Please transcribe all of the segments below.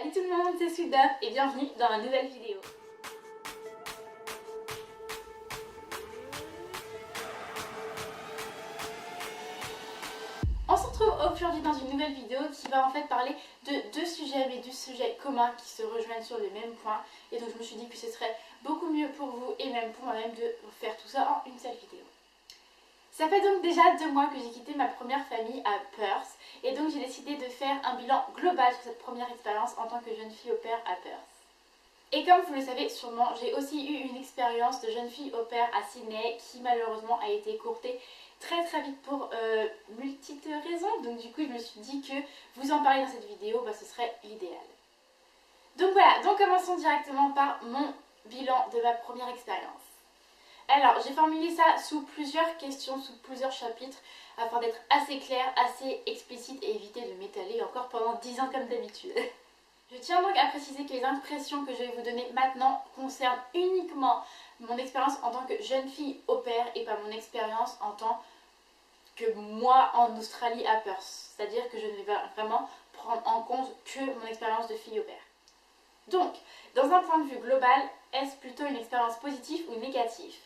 Salut tout le monde, c'est Sweet Dove et bienvenue dans une nouvelle vidéo. On se retrouve aujourd'hui dans une nouvelle vidéo qui va en fait parler de deux sujets, mais deux sujets communs qui se rejoignent sur le même point. Et donc je me suis dit que ce serait beaucoup mieux pour vous et même pour moi-même de faire tout ça en une seule vidéo. Ça fait donc déjà 2 mois que j'ai quitté ma première famille à Perth et donc j'ai décidé de faire un bilan global sur cette première expérience en tant que jeune fille au pair à Perth. Et comme vous le savez sûrement, j'ai aussi eu une expérience de jeune fille au pair à Sydney qui malheureusement a été écourtée très vite pour multiples raisons. Donc du coup je me suis dit que vous en parler dans cette vidéo, ce serait l'idéal. Donc voilà, donc commençons directement par mon bilan de ma première expérience. Alors, j'ai formulé ça sous plusieurs questions, sous plusieurs chapitres, afin d'être assez claire, assez explicite et éviter de m'étaler encore pendant 10 ans comme d'habitude. Je tiens donc à préciser que les impressions que je vais vous donner maintenant concernent uniquement mon expérience en tant que jeune fille au pair et pas mon expérience en tant que moi en Australie à Perth. C'est-à-dire que je ne vais vraiment prendre en compte que mon expérience de fille au pair. Donc, dans un point de vue global, est-ce plutôt une expérience positive ou négative ?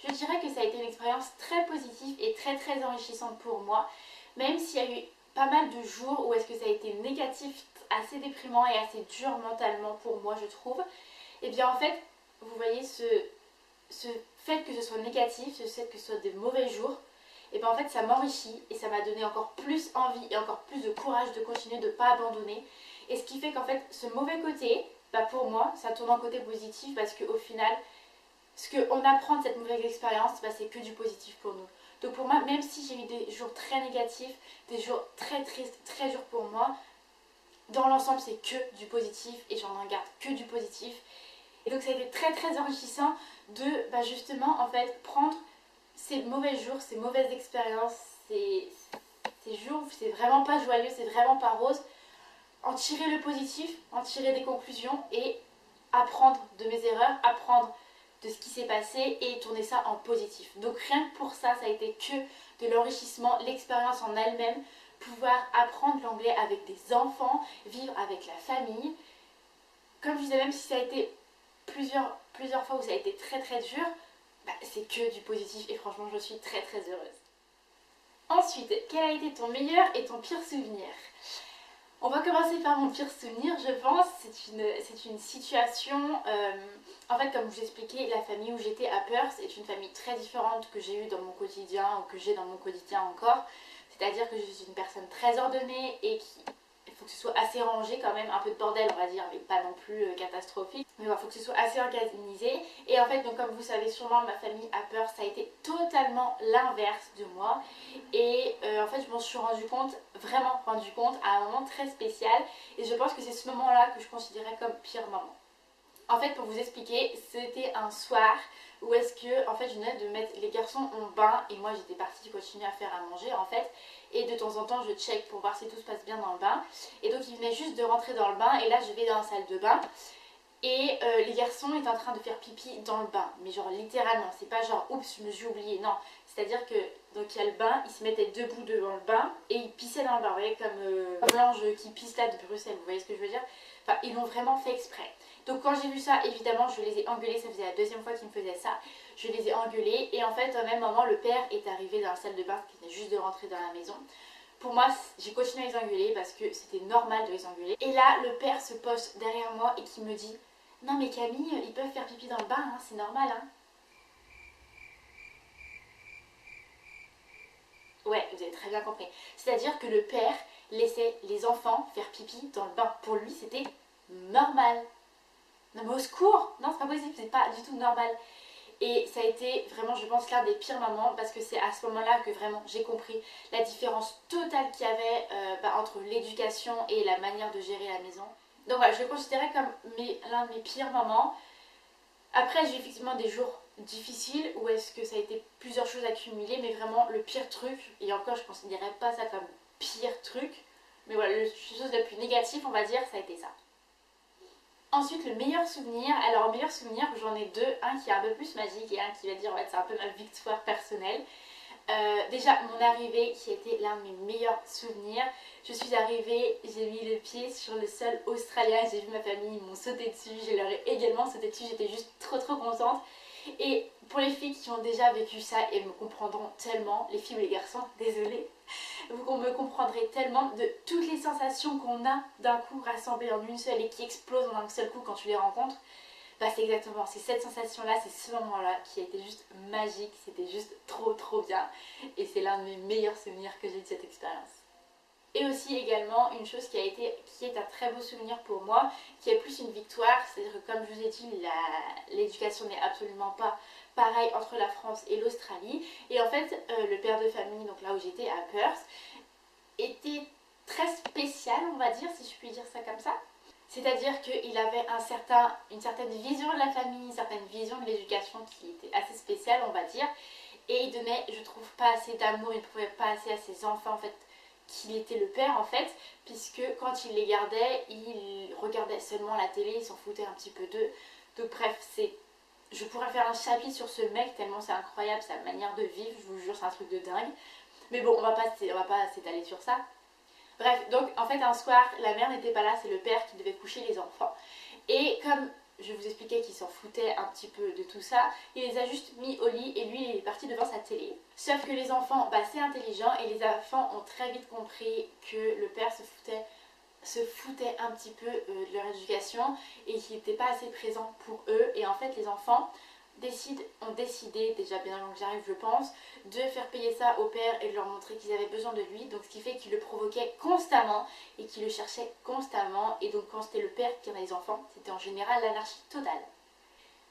Je dirais que ça a été une expérience très positive et très enrichissante pour moi, même s'il y a eu pas mal de jours où est-ce que ça a été négatif, assez déprimant et assez dur mentalement pour moi je trouve. Et bien en fait, vous voyez ce fait que ce soit négatif, ce fait que ce soit des mauvais jours, et bien en fait ça m'enrichit et ça m'a donné encore plus envie et encore plus de courage de continuer, de ne pas abandonner. Et ce qui fait qu'en fait ce mauvais côté, pour moi ça tourne en côté positif parce qu'au final, ce qu'on apprend de cette mauvaise expérience, c'est que du positif pour nous. Donc pour moi, même si j'ai eu des jours très négatifs, des jours très tristes, très durs pour moi, dans l'ensemble c'est que du positif et j'en garde que du positif. Et donc ça a été très enrichissant de justement en fait prendre ces mauvais jours, ces mauvaises expériences, ces jours où c'est vraiment pas joyeux, c'est vraiment pas rose, en tirer le positif, en tirer des conclusions et apprendre de mes erreurs, apprendre de ce qui s'est passé et tourner ça en positif. Donc rien que pour ça, ça a été que de l'enrichissement, l'expérience en elle-même, pouvoir apprendre l'anglais avec des enfants, vivre avec la famille. Comme je disais, même si ça a été plusieurs fois où ça a été très dur, c'est que du positif et franchement je suis très heureuse. Ensuite, quel a été ton meilleur et ton pire souvenir ? On va commencer par mon pire souvenir, je pense. C'est une situation, en fait comme je vous expliquais, la famille où j'étais à Perth est une famille très différente que j'ai eue dans mon quotidien ou que j'ai dans mon quotidien encore. C'est-à-dire que je suis une personne très ordonnée et il faut que ce soit assez rangé quand même, un peu de bordel on va dire, mais pas non plus catastrophique. Mais il faut que ce soit assez organisé. Et en fait, donc, comme vous savez sûrement, ma famille à Perth, ça a été totalement l'inverse de moi. Et en fait, je m'en suis vraiment rendu compte à un moment très spécial. Et je pense que c'est ce moment-là que je considérais comme pire moment. En fait, pour vous expliquer, c'était un soir où est-ce que, en fait, je venais de mettre les garçons en bain et moi j'étais partie continuer à faire à manger en fait. Et de temps en temps, je check pour voir si tout se passe bien dans le bain. Et donc, ils venaient juste de rentrer dans le bain et là, je vais dans la salle de bain. Et les garçons étaient en train de faire pipi dans le bain, mais genre littéralement, c'est pas genre oups, je me suis oubliée, non. C'est-à-dire que, donc il y a le bain, ils se mettaient debout devant le bain et ils pissaient dans le bain, vous voyez, comme l'ange qui pisse là de Bruxelles, vous voyez ce que je veux dire ? Enfin, ils l'ont vraiment fait exprès. Donc quand j'ai vu ça, évidemment, je les ai engueulés, ça faisait la 2e fois qu'ils me faisaient ça. Je les ai engueulés et en fait, au même moment, le père est arrivé dans la salle de bain, qui venait juste de rentrer dans la maison. Pour moi, j'ai continué à les engueuler parce que c'était normal de les engueuler. Et là, le père se poste derrière moi et qui me dit « Non mais Camille, ils peuvent faire pipi dans le bain, hein, c'est normal, hein. » Ouais, vous avez très bien compris. C'est-à-dire que le père laissait les enfants faire pipi dans le bain. Pour lui, c'était normal. Non mais au secours, non c'est pas possible, c'est pas du tout normal. Et ça a été vraiment, je pense, l'un des pires moments parce que c'est à ce moment-là que vraiment j'ai compris la différence totale qu'il y avait entre l'éducation et la manière de gérer la maison. Donc voilà, je le considérais comme l'un de mes pires moments. Après, j'ai effectivement des jours difficiles où est-ce que ça a été plusieurs choses accumulées, mais vraiment le pire truc, et encore je ne considérais pas ça comme pire truc, mais voilà, la chose la plus négative, on va dire, ça a été ça. Ensuite, le meilleur souvenir. Alors, j'en ai 2, un qui est un peu plus magique et un qui va dire, en fait, c'est un peu ma victoire personnelle. Déjà mon arrivée qui était l'un de mes meilleurs souvenirs. Je suis arrivée, j'ai mis le pied sur le sol australien, j'ai vu ma famille, ils m'ont sauté dessus, je leur ai également sauté dessus, j'étais juste trop contente. Et pour les filles qui ont déjà vécu ça et me comprendront tellement, les filles ou les garçons, désolée, vous me comprendrez tellement de toutes les sensations qu'on a d'un coup rassemblées en une seule et qui explosent en un seul coup quand tu les rencontres. Bah c'est exactement, c'est cette sensation là, c'est ce moment là qui a été juste magique, c'était juste trop bien et c'est l'un de mes meilleurs souvenirs que j'ai de cette expérience. Et aussi également une chose qui est un très beau souvenir pour moi, qui est plus une victoire, c'est-à-dire que comme je vous ai dit, l'éducation n'est absolument pas pareille entre la France et l'Australie. Et en fait, le père de famille, donc là où j'étais à Perth, était très spécial, on va dire, si je puis dire ça comme ça. C'est-à-dire qu'il avait une certaine vision de la famille, une certaine vision de l'éducation qui était assez spéciale, on va dire. Et il donnait, je trouve, pas assez d'amour, il ne pouvait pas assez à ses enfants, en fait, qu'il était le père, en fait, puisque quand il les gardait, il regardait seulement la télé, il s'en foutait un petit peu d'eux. Donc bref, je pourrais faire un chapitre sur ce mec, tellement c'est incroyable, sa manière de vivre, je vous jure, c'est un truc de dingue. Mais bon, on va pas s'étaler sur ça. Bref, donc en fait un soir, la mère n'était pas là, c'est le père qui devait coucher les enfants. Et comme je vous expliquais qu'il s'en foutait un petit peu de tout ça, il les a juste mis au lit et lui il est parti devant sa télé. Sauf que les enfants, bah c'est intelligent et les enfants ont très vite compris que le père se foutait un petit peu de leur éducation et qu'il n'était pas assez présent pour eux. Et en fait les enfants ont décidé, déjà bien avant que j'arrive je pense, de faire payer ça au père et de leur montrer qu'ils avaient besoin de lui. Donc ce qui fait qu'ils le provoquaient constamment et qu'ils le cherchaient constamment. Et donc quand c'était le père qui avait les enfants, c'était en général l'anarchie totale.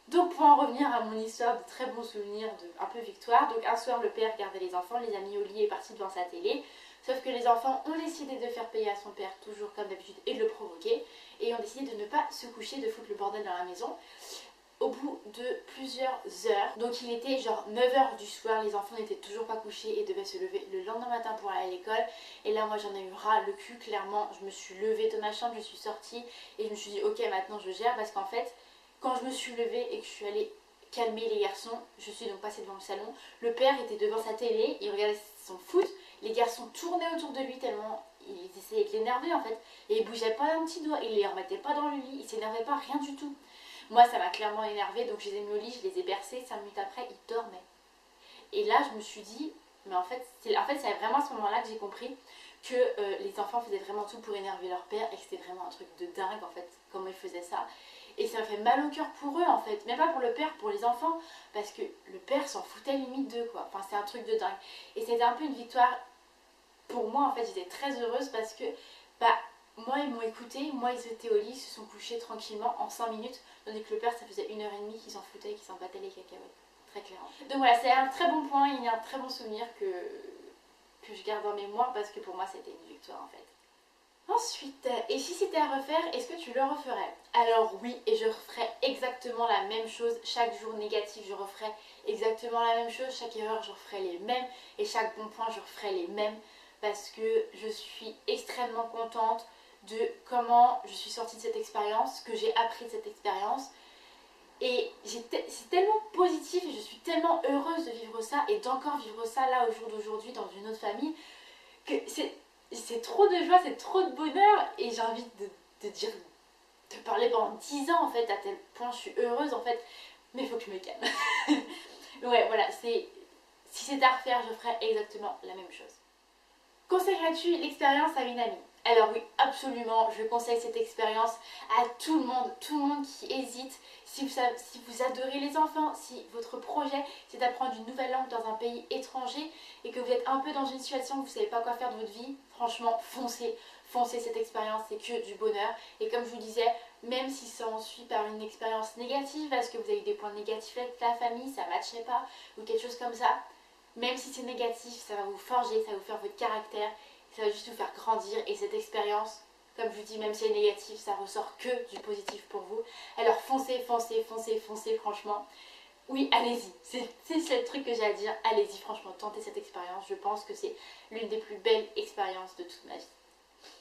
Donc pour en revenir à mon histoire de très bons souvenirs, de un peu victoire, donc un soir le père gardait les enfants, les a mis au lit et est parti devant sa télé. Sauf que les enfants ont décidé de faire payer à son père, toujours comme d'habitude, et de le provoquer. Et ont décidé de ne pas se coucher, de foutre le bordel dans la maison. Au bout de plusieurs heures, donc il était genre 9h du soir, les enfants n'étaient toujours pas couchés et devaient se lever le lendemain matin pour aller à l'école. Et là moi j'en ai eu ras le cul, clairement, je me suis levée de ma chambre, je suis sortie et je me suis dit ok maintenant je gère, parce qu'en fait quand je me suis levée et que je suis allée calmer les garçons, je suis donc passée devant le salon, le père était devant sa télé, il regardait son foot, les garçons tournaient autour de lui tellement ils essayaient de l'énerver en fait, et il bougeait pas d'un petit doigt, il les remettait pas dans le lit, il s'énervait pas, rien du tout. Moi, ça m'a clairement énervée, donc je les ai mis au lit, je les ai bercés, 5 minutes après, ils dormaient. Et là, je me suis dit, mais en fait, c'est vraiment à ce moment-là que j'ai compris que les enfants faisaient vraiment tout pour énerver leur père et que c'était vraiment un truc de dingue, en fait, comment ils faisaient ça. Et ça m'a fait mal au cœur pour eux, en fait. Même pas pour le père, pour les enfants, parce que le père s'en foutait limite d'eux, quoi. Enfin, c'est un truc de dingue. Et c'était un peu une victoire pour moi, en fait, j'étais très heureuse parce que, bah, moi, ils m'ont écouté, moi, ils étaient au lit, ils se sont couchés tranquillement en 5 minutes, tandis que le père, ça faisait 1h30 qu'ils s'en foutaient et qu'ils s'en battaient les cacahuètes, très clairement. Donc voilà, c'est un très bon point, il y a un très bon souvenir que je garde en mémoire parce que pour moi, c'était une victoire, en fait. Ensuite, et si c'était à refaire, est-ce que tu le referais? Alors oui, et je referais exactement la même chose. Chaque jour négatif, je referais exactement la même chose. Chaque erreur, je referais les mêmes. Et chaque bon point, je referais les mêmes. Parce que je suis extrêmement contente de comment je suis sortie de cette expérience, que j'ai appris de cette expérience. Et c'est tellement positif et je suis tellement heureuse de vivre ça et d'encore vivre ça là au jour d'aujourd'hui dans une autre famille, que c'est trop de joie, c'est trop de bonheur et j'ai envie de dire, de parler pendant 10 ans en fait, à tel point je suis heureuse en fait, mais il faut que je me calme. Ouais, voilà, si c'était à refaire, je ferais exactement la même chose. Conseillerais-tu l'expérience à une amie? Alors oui, absolument, je conseille cette expérience à tout le monde qui hésite. Si vous adorez les enfants, si votre projet c'est d'apprendre une nouvelle langue dans un pays étranger et que vous êtes un peu dans une situation où vous ne savez pas quoi faire de votre vie, franchement, foncez cette expérience, c'est que du bonheur. Et comme je vous disais, même si ça en suit par une expérience négative, parce que vous avez eu des points négatifs avec la famille, ça ne matchait pas, ou quelque chose comme ça, même si c'est négatif, ça va vous forger, ça va vous faire votre caractère, ça va juste vous faire grandir. Et cette expérience, comme je vous dis, même si elle est négative, ça ressort que du positif pour vous. Alors foncez, franchement. Oui, allez-y. C'est le truc que j'ai à dire. Allez-y, franchement, tentez cette expérience. Je pense que c'est l'une des plus belles expériences de toute ma vie.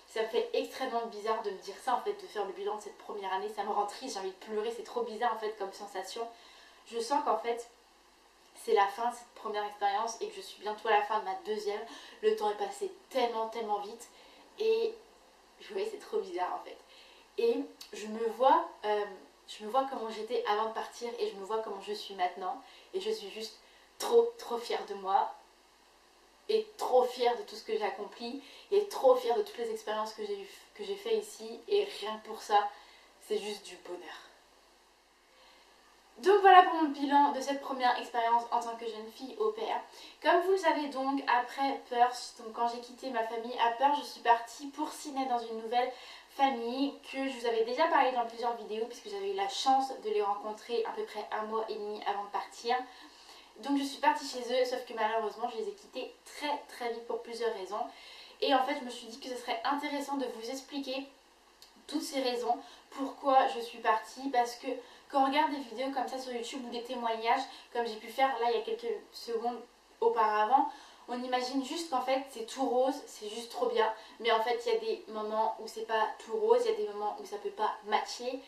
Ça me fait extrêmement bizarre de me dire ça, en fait, de faire le bilan de cette première année. Ça me rend triste, j'ai envie de pleurer, c'est trop bizarre, en fait, comme sensation. Je sens qu'en fait, c'est la fin de cette première expérience et que je suis bientôt à la fin de ma deuxième. Le temps est passé tellement vite et ouais, c'est trop bizarre en fait. Et je me vois comment j'étais avant de partir et je me vois comment je suis maintenant. Et je suis juste trop fière de moi et trop fière de tout ce que j'ai accompli et trop fière de toutes les expériences que j'ai fait ici. Et rien que pour ça, c'est juste du bonheur. Donc voilà pour mon bilan de cette première expérience en tant que jeune fille au pair. Comme vous le savez donc, après Perth, donc quand j'ai quitté ma famille à Perth, je suis partie pour Sydney dans une nouvelle famille que je vous avais déjà parlé dans plusieurs vidéos puisque j'avais eu la chance de les rencontrer à peu près 1 mois et demi avant de partir. Donc je suis partie chez eux, sauf que malheureusement je les ai quittés très vite pour plusieurs raisons. Et en fait je me suis dit que ce serait intéressant de vous expliquer toutes ces raisons, pourquoi je suis partie, parce que quand on regarde des vidéos comme ça sur YouTube ou des témoignages, comme j'ai pu faire là il y a quelques secondes auparavant, on imagine juste qu'en fait c'est tout rose, c'est juste trop bien, mais en fait il y a des moments où c'est pas tout rose, il y a des moments où ça peut pas matcher,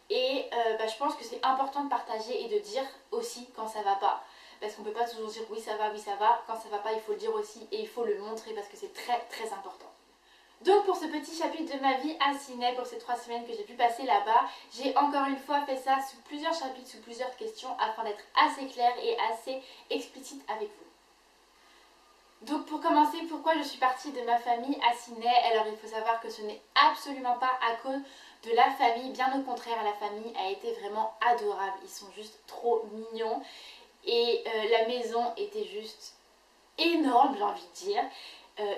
et je pense que c'est important de partager et de dire aussi quand ça va pas, parce qu'on peut pas toujours dire oui ça va, quand ça va pas il faut le dire aussi et il faut le montrer parce que c'est très important. Donc pour ce petit chapitre de ma vie à Sydney, pour ces 3 semaines que j'ai pu passer là-bas, j'ai encore une fois fait ça sous plusieurs chapitres, sous plusieurs questions, afin d'être assez claire et assez explicite avec vous. Donc pour commencer, pourquoi je suis partie de ma famille à Sydney? Alors il faut savoir que ce n'est absolument pas à cause de la famille, bien au contraire, la famille a été vraiment adorable, ils sont juste trop mignons et la maison était juste énorme, j'ai envie de dire.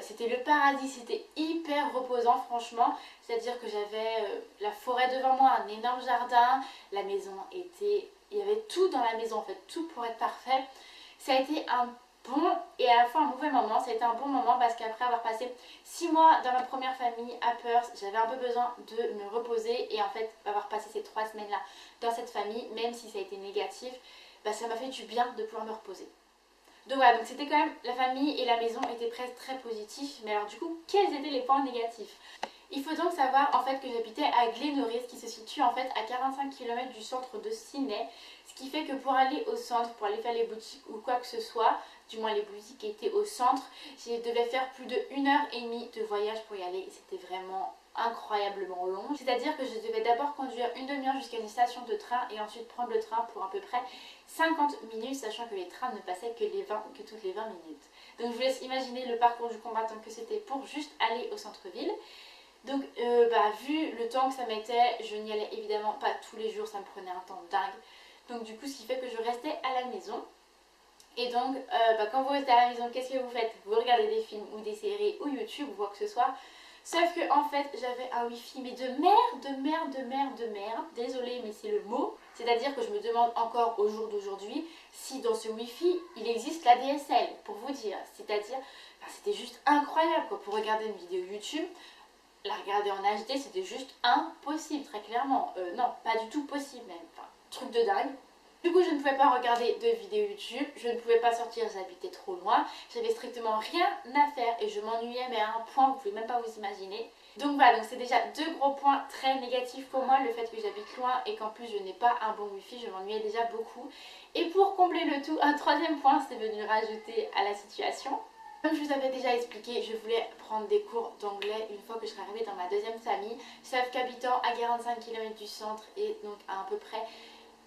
C'était le paradis, c'était hyper reposant franchement, c'est-à-dire que j'avais la forêt devant moi, un énorme jardin, la maison était, il y avait tout dans la maison en fait, tout pour être parfait. Ça a été un bon et à la fois un mauvais moment, ça a été un bon moment parce qu'après avoir passé 6 mois dans ma première famille à Perth, j'avais un peu besoin de me reposer et en fait avoir passé ces 3 semaines là dans cette famille, même si ça a été négatif, ça m'a fait du bien de pouvoir me reposer. Donc voilà, donc c'était quand même, la famille et la maison étaient presque très positifs. Mais alors du coup, quels étaient les points négatifs? Il faut donc savoir en fait que j'habitais à Glenorchy, qui se situe en fait à 45 km du centre de Sydney. Ce qui fait que pour aller au centre, pour aller faire les boutiques ou quoi que ce soit, du moins les boutiques étaient au centre, je devais faire plus de 1h30 de voyage pour y aller et c'était vraiment incroyablement long. C'est-à-dire que je devais d'abord conduire une demi-heure jusqu'à une station de train et ensuite prendre le train pour à peu près 50 minutes, sachant que les trains ne passaient que toutes les 20 minutes. Donc je vous laisse imaginer le parcours du combattant que c'était pour juste aller au centre-ville. Donc vu le temps que ça mettait, je n'y allais évidemment pas tous les jours, ça me prenait un temps dingue. Donc du coup ce qui fait que je restais à la maison. Et donc quand vous restez à la maison, qu'est-ce que vous faites? Vous regardez des films ou des séries ou YouTube ou quoi que ce soit. Sauf que en fait j'avais un wifi mais de merde, désolée mais c'est le mot. C'est-à-dire que je me demande encore au jour d'aujourd'hui si dans ce wifi il existe la DSL, pour vous dire. C'est-à-dire, c'était juste incroyable quoi. Pour regarder une vidéo YouTube, la regarder en HD c'était juste impossible, très clairement. Non, pas du tout possible même, enfin, truc de dingue. Du coup je ne pouvais pas regarder de vidéos YouTube, je ne pouvais pas sortir, j'habitais trop loin, j'avais strictement rien à faire et je m'ennuyais mais à un point que vous pouvez même pas vous imaginer. Donc voilà, donc c'est déjà 2 gros points très négatifs pour moi, le fait que j'habite loin et qu'en plus je n'ai pas un bon wifi, je m'ennuyais déjà beaucoup. Et pour combler le tout, un 3e point c'est venu rajouter à la situation. Comme je vous avais déjà expliqué, je voulais prendre des cours d'anglais une fois que je serais arrivée dans ma deuxième famille, sauf qu'habitant à 45 km du centre et donc à peu près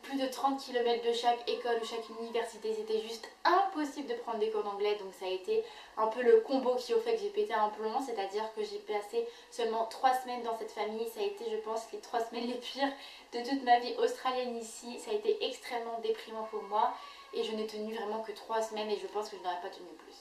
plus de 30 km de chaque école ou chaque université, c'était juste impossible de prendre des cours d'anglais. Donc ça a été un peu le combo qui a fait que j'ai pété un plomb, c'est-à-dire que j'ai passé seulement 3 semaines dans cette famille. Ça a été, je pense, les 3 semaines les pires de toute ma vie australienne ici. Ça a été extrêmement déprimant pour moi et je n'ai tenu vraiment que 3 semaines et je pense que je n'aurais pas tenu plus.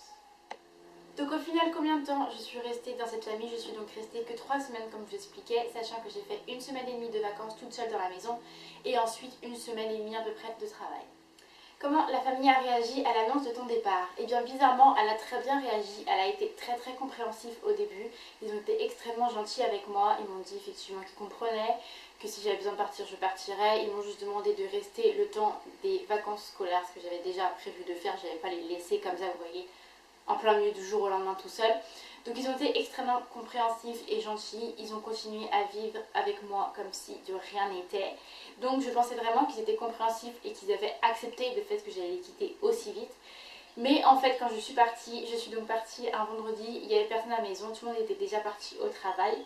Donc au final, combien de temps je suis restée dans cette famille? Je suis donc restée que 3 semaines comme je vous expliquais, sachant que j'ai fait 1 semaine et demie de vacances toute seule dans la maison et ensuite 1 semaine et demie à peu près de travail. Comment la famille a réagi à l'annonce de ton départ? Eh bien bizarrement, elle a très bien réagi, elle a été très compréhensive au début. Ils ont été extrêmement gentils avec moi, ils m'ont dit effectivement qu'ils comprenaient, que si j'avais besoin de partir je partirais. Ils m'ont juste demandé de rester le temps des vacances scolaires, ce que j'avais déjà prévu de faire, je n'allais pas les laisser comme ça, vous voyez, en plein milieu du jour au lendemain tout seul. Donc ils ont été extrêmement compréhensifs et gentils, ils ont continué à vivre avec moi comme si de rien n'était. Donc je pensais vraiment qu'ils étaient compréhensifs et qu'ils avaient accepté le fait que j'allais les quitter aussi vite. Mais en fait quand je suis donc partie un vendredi, il n'y avait personne à la maison, tout le monde était déjà parti au travail.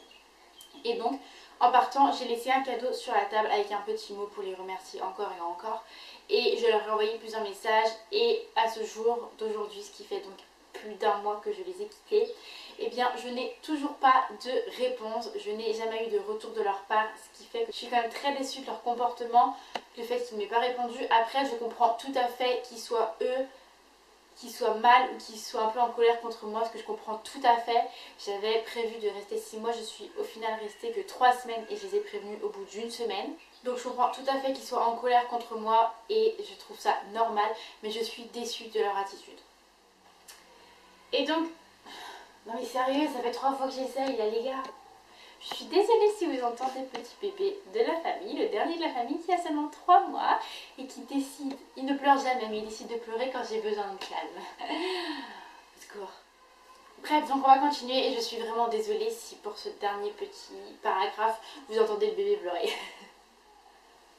Et donc en partant, j'ai laissé un cadeau sur la table avec un petit mot pour les remercier encore et encore. Et je leur ai envoyé plusieurs messages et à ce jour d'aujourd'hui, ce qui fait donc plus d'un mois que je les ai quittés, eh bien je n'ai toujours pas de réponse, je n'ai jamais eu de retour de leur part, ce qui fait que je suis quand même très déçue de leur comportement, le fait qu'ils ne m'aient pas répondu. Après je comprends tout à fait qu'ils soient eux, qu'ils soient mal ou qu'ils soient un peu en colère contre moi, ce que je comprends tout à fait. J'avais prévu de rester 6 mois, je suis au final restée que 3 semaines et je les ai prévenus au bout d'une semaine. Donc je comprends tout à fait qu'ils soient en colère contre moi et je trouve ça normal, mais je suis déçue de leur attitude. Et donc, non mais sérieux, ça fait 3 fois que j'essaye là les gars. Je suis désolée si vous entendez le petit bébé de la famille, le dernier de la famille qui a seulement 3 mois et qui décide, il ne pleure jamais mais il décide de pleurer quand j'ai besoin de calme. Au secours. Bref, donc on va continuer et je suis vraiment désolée si pour ce dernier petit paragraphe vous entendez le bébé pleurer.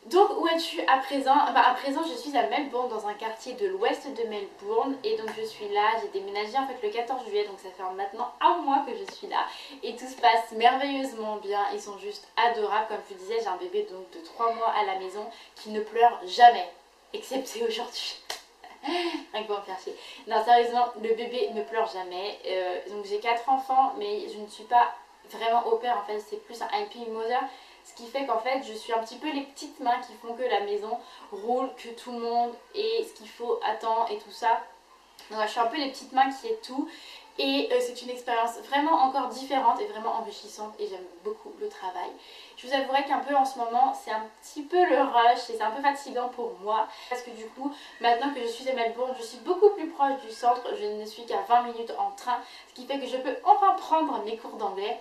Donc où es-tu à présent? À présent je suis à Melbourne, dans un quartier de l'ouest de Melbourne. Et donc je suis là, j'ai déménagé en fait le 14 juillet, donc ça fait maintenant un mois que je suis là. Et tout se passe merveilleusement bien, ils sont juste adorables. Comme je vous disais, j'ai un bébé donc de 3 mois à la maison qui ne pleure jamais, excepté aujourd'hui. Rien que pour me faire chier. Non sérieusement, le bébé ne pleure jamais. Donc j'ai 4 enfants mais je ne suis pas vraiment au père en fait, c'est plus un helping mother. Ce qui fait qu'en fait je suis un petit peu les petites mains qui font que la maison roule, que tout le monde ait ce qu'il faut à temps et tout ça. Donc je suis un peu les petites mains qui aident tout. Et c'est une expérience vraiment encore différente et vraiment enrichissante et j'aime beaucoup le travail. Je vous avouerai qu'un peu en ce moment c'est un petit peu le rush et c'est un peu fatigant pour moi. Parce que du coup maintenant que je suis à Melbourne, je suis beaucoup plus proche du centre, je ne suis qu'à 20 minutes en train. Ce qui fait que je peux enfin prendre mes cours d'anglais.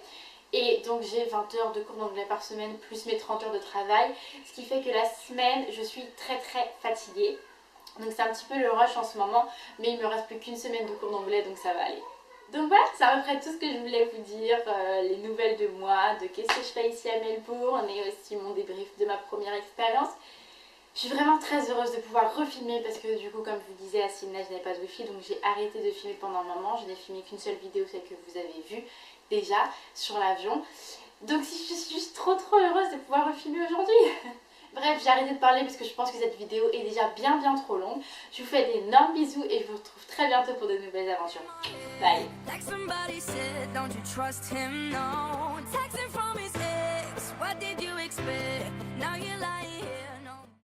Et donc j'ai 20 heures de cours d'anglais par semaine plus mes 30 heures de travail. Ce qui fait que la semaine je suis très fatiguée. Donc c'est un petit peu le rush en ce moment. Mais il me reste plus qu'une semaine de cours d'anglais donc ça va aller. Donc voilà, c'est à peu près tout ce que je voulais vous dire, les nouvelles de moi, de qu'est-ce que je fais ici à Melbourne et aussi mon débrief de ma première expérience. Je suis vraiment très heureuse de pouvoir refilmer parce que du coup comme je vous disais à Sydney je n'avais pas de wifi donc j'ai arrêté de filmer pendant un moment. Je n'ai filmé qu'une seule vidéo, celle que vous avez vue déjà sur l'avion. Donc si je suis juste trop heureuse de pouvoir refilmer aujourd'hui. Bref, j'ai arrêté de parler parce que je pense que cette vidéo est déjà bien trop longue. Je vous fais d'énormes bisous et je vous retrouve très bientôt pour de nouvelles aventures. Bye.